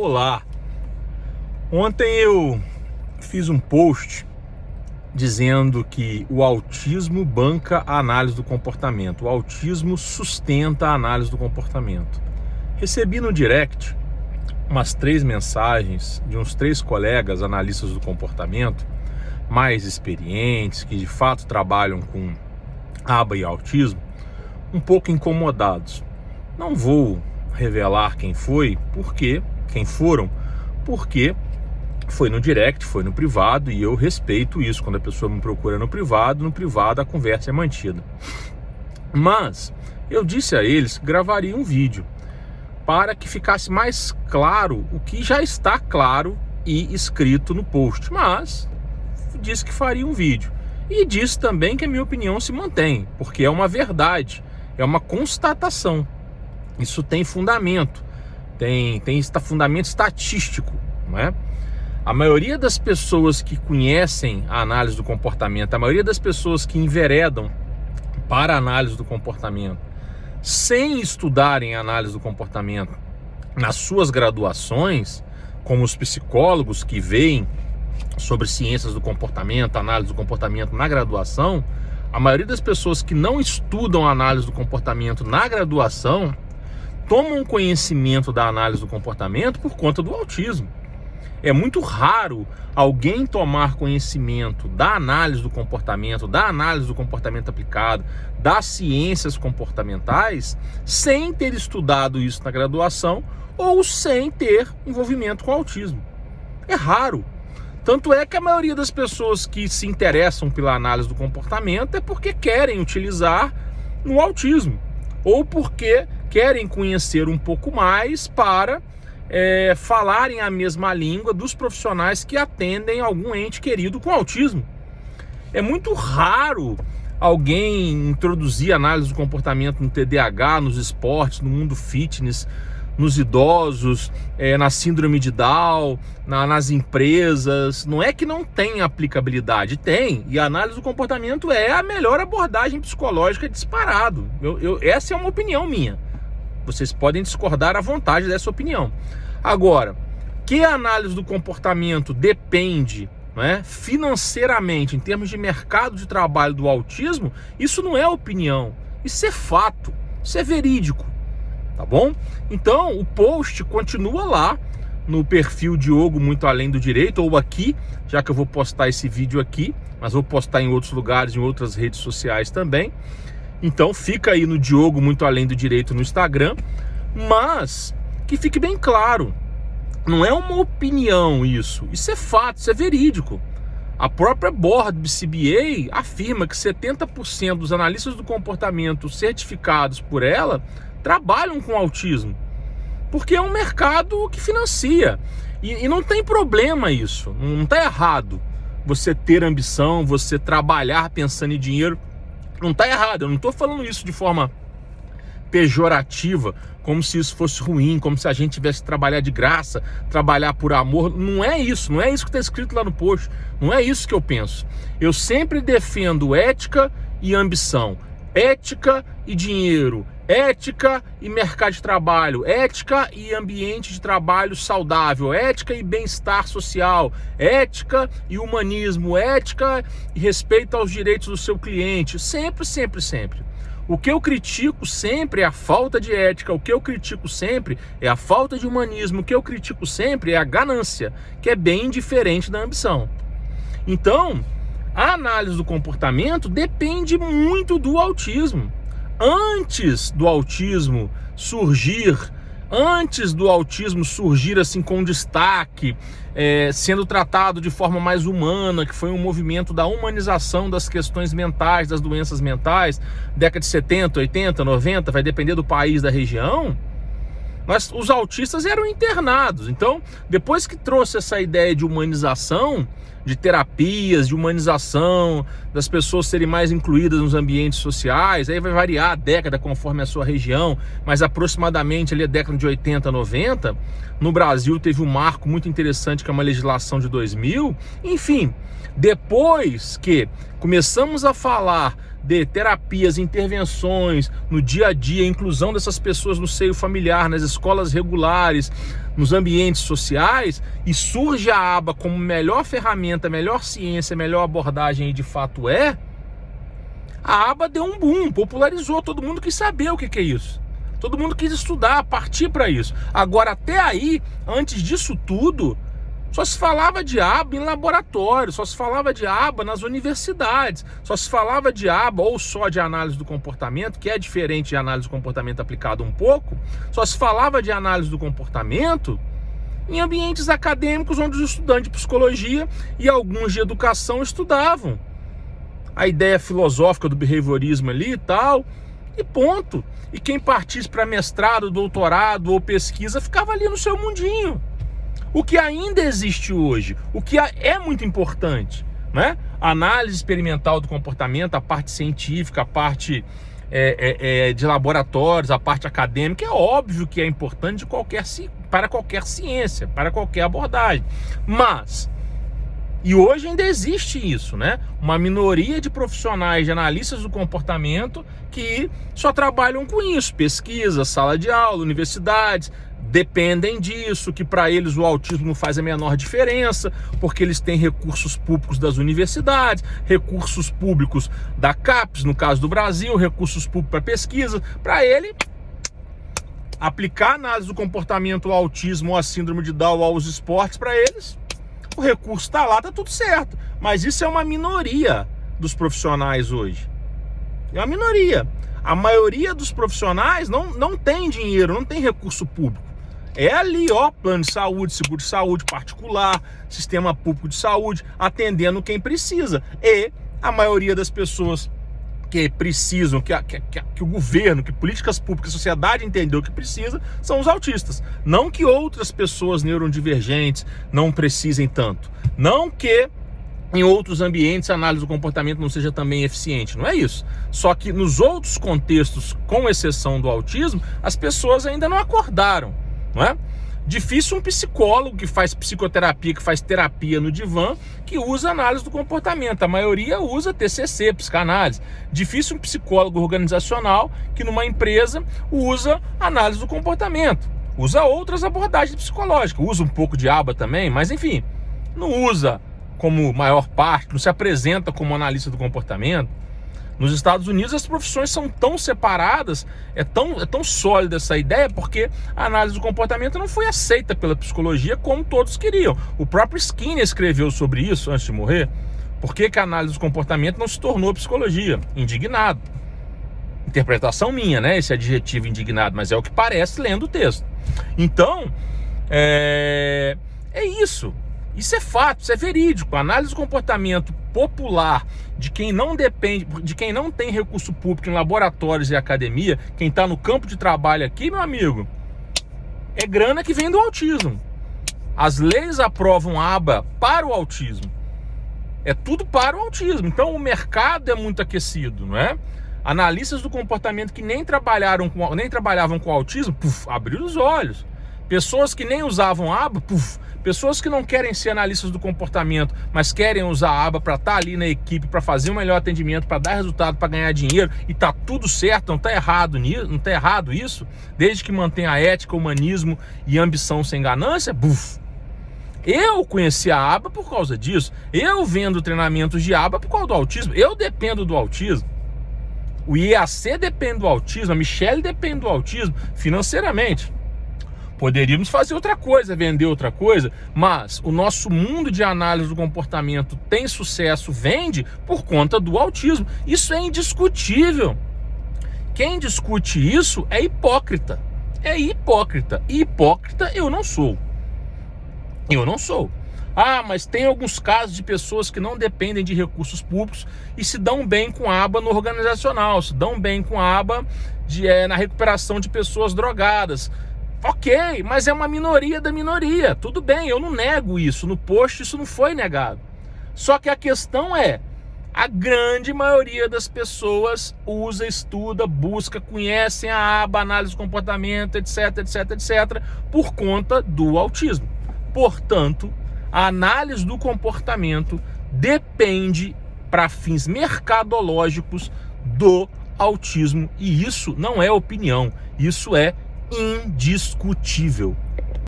Olá! Ontem eu fiz um post dizendo que o autismo banca a análise do comportamento, o autismo sustenta a análise do comportamento. Recebi no direct umas 3 mensagens de uns 3 colegas analistas do comportamento, mais experientes, que de fato trabalham com aba e autismo, um pouco incomodados. Não vou revelar quem foram, porque foi no direct, foi no privado, e eu respeito isso. Quando a pessoa me procura no privado a conversa é mantida. Mas eu disse a eles que gravaria um vídeo para que ficasse mais claro o que já está claro e escrito no post, mas disse que faria um vídeo. E disse também que a minha opinião se mantém, porque é uma verdade, é uma constatação. Isso tem fundamento, tem fundamento estatístico, não é? A maioria das pessoas que conhecem a análise do comportamento, a maioria das pessoas que enveredam para a análise do comportamento, sem estudarem a análise do comportamento nas suas graduações, como os psicólogos que veem sobre ciências do comportamento, análise do comportamento na graduação, a maioria das pessoas que não estudam a análise do comportamento na graduação tomam conhecimento da análise do comportamento por conta do autismo. É muito raro alguém tomar conhecimento da análise do comportamento aplicado, das ciências comportamentais, sem ter estudado isso na graduação ou sem ter envolvimento com o autismo. É raro. Tanto é que a maioria das pessoas que se interessam pela análise do comportamento é porque querem utilizar no autismo, ou porque querem conhecer um pouco mais para falarem a mesma língua dos profissionais que atendem algum ente querido com autismo. É muito raro alguém introduzir análise do comportamento no TDAH, nos esportes, no mundo fitness, nos idosos, na síndrome de Down, nas empresas. Não é que não tem aplicabilidade, tem. E a análise do comportamento é a melhor abordagem psicológica disparado. Essa é uma opinião minha. Vocês podem discordar à vontade dessa opinião. Agora, que a análise do comportamento depende, financeiramente, em termos de mercado de trabalho do autismo, isso não é opinião. Isso é fato, isso é verídico. Tá bom? Então, o post continua lá no perfil Diogo Muito Além do Direito, ou aqui, já que eu vou postar esse vídeo aqui, mas vou postar em outros lugares, em outras redes sociais também. Então, fica aí no Diogo Muito Além do Direito no Instagram, mas que fique bem claro, não é uma opinião isso é fato, isso é verídico. A própria Board BCBA afirma que 70% dos analistas do comportamento certificados por ela trabalham com autismo, porque é um mercado que financia, e não tem problema isso, não está errado você ter ambição, você trabalhar pensando em dinheiro, não está errado. Eu não estou falando isso de forma pejorativa, como se isso fosse ruim, como se a gente tivesse que trabalhar de graça, trabalhar por amor. Não é isso que está escrito lá no post, não é isso que eu penso. Eu sempre defendo ética e ambição, ética e dinheiro, ética e mercado de trabalho, ética e ambiente de trabalho saudável, ética e bem-estar social, ética e humanismo, ética e respeito aos direitos do seu cliente. Sempre, sempre, sempre. O que eu critico sempre é a falta de ética, o que eu critico sempre é a falta de humanismo, o que eu critico sempre é a ganância, que é bem diferente da ambição. Então, a análise do comportamento depende muito do autismo. Antes do autismo surgir assim com destaque, sendo tratado de forma mais humana, que foi um movimento da humanização das questões mentais, das doenças mentais, década de 70, 80, 90, vai depender do país, da região, mas os autistas eram internados. Então, depois que trouxe essa ideia de humanização, de terapias, de humanização, das pessoas serem mais incluídas nos ambientes sociais, aí vai variar a década conforme a sua região, mas aproximadamente ali a década de 80, 90, no Brasil teve um marco muito interessante, que é uma legislação de 2000. Enfim, depois que começamos a falar de terapias, intervenções no dia a dia, inclusão dessas pessoas no seio familiar, nas escolas regulares, nos ambientes sociais e surge a aba como melhor ferramenta, melhor ciência, melhor abordagem, e de fato a aba deu um boom, popularizou, todo mundo quis saber o que é isso. Todo mundo quis estudar, partir para isso. Agora, até aí, antes disso tudo, só se falava de aba em laboratório, só se falava de aba nas universidades, só se falava de aba ou só de análise do comportamento, que é diferente de análise do comportamento aplicado um pouco, só se falava de análise do comportamento em ambientes acadêmicos onde os estudantes de psicologia e alguns de educação estudavam a ideia filosófica do behaviorismo ali e tal, e ponto. E quem partisse para mestrado, doutorado ou pesquisa ficava ali no seu mundinho. O que ainda existe hoje, o que é muito importante, né? A análise experimental do comportamento, a parte científica, a parte de laboratórios, a parte acadêmica, é óbvio que é importante para qualquer ciência, para qualquer abordagem. Mas, e hoje ainda existe isso, né? Uma minoria de profissionais, de analistas do comportamento que só trabalham com isso, pesquisa, sala de aula, universidades, dependem disso, que para eles o autismo não faz a menor diferença, porque eles têm recursos públicos das universidades, recursos públicos da CAPES, no caso do Brasil, recursos públicos para pesquisa. Para ele, aplicar a análise do comportamento ao autismo ou à síndrome de Down ou aos esportes, para eles, o recurso está lá, está tudo certo. Mas isso é uma minoria dos profissionais hoje. É uma minoria. A maioria dos profissionais não tem dinheiro, não tem recurso público. É ali, ó, plano de saúde, seguro de saúde particular, sistema público de saúde, atendendo quem precisa. E a maioria das pessoas que precisam, que o governo, que políticas públicas, a sociedade entendeu que precisa, são os autistas. Não que outras pessoas neurodivergentes não precisem tanto. Não que em outros ambientes a análise do comportamento não seja também eficiente. Não é isso. Só que nos outros contextos, com exceção do autismo, as pessoas ainda não acordaram, não é? Difícil um psicólogo que faz psicoterapia, que faz terapia no divã, que usa análise do comportamento. A maioria usa TCC, psicanálise. Difícil um psicólogo organizacional que numa empresa usa análise do comportamento. Usa outras abordagens psicológicas. Usa um pouco de aba também, mas enfim, não usa como maior parte, não se apresenta como analista do comportamento. Nos Estados Unidos as profissões são tão separadas, é tão sólida essa ideia, porque a análise do comportamento não foi aceita pela psicologia como todos queriam. O próprio Skinner escreveu sobre isso antes de morrer. Por que a análise do comportamento não se tornou psicologia? Indignado. Interpretação minha, né? Esse adjetivo indignado, mas é o que parece lendo o texto. Então, é isso. Isso é fato, isso é verídico. A análise do comportamento popular de quem não depende, de quem não tem recurso público em laboratórios e academia, quem está no campo de trabalho aqui, meu amigo, é grana que vem do autismo. As leis aprovam aba para o autismo. É tudo para o autismo. Então o mercado é muito aquecido, não é? Analistas do comportamento que nem trabalhavam com autismo, abriram os olhos. Pessoas que nem usavam aba, pessoas que não querem ser analistas do comportamento, mas querem usar a aba para estar ali na equipe, para fazer o melhor atendimento, para dar resultado, para ganhar dinheiro, e tá tudo certo, não tá errado nisso, não tá errado isso, desde que mantenha a ética, o humanismo e ambição sem ganância, Eu conheci a aba por causa disso, eu vendo treinamentos de aba por causa do autismo, eu dependo do autismo, o IAC depende do autismo, a Michelle depende do autismo financeiramente. Poderíamos fazer outra coisa, vender outra coisa, mas o nosso mundo de análise do comportamento tem sucesso, vende por conta do autismo. Isso é indiscutível. Quem discute isso é hipócrita. É hipócrita. E hipócrita eu não sou. Eu não sou. Ah, mas tem alguns casos de pessoas que não dependem de recursos públicos e se dão bem com a aba no organizacional, se dão bem com a aba na recuperação de pessoas drogadas. Ok, mas é uma minoria da minoria. Tudo bem, eu não nego isso. No post isso não foi negado. Só que a questão é, a grande maioria das pessoas usa, estuda, busca, conhecem a aba, análise do comportamento, etc, etc, etc, por conta do autismo. Portanto, a análise do comportamento depende, para fins mercadológicos, do autismo. E isso não é opinião, isso é indiscutível.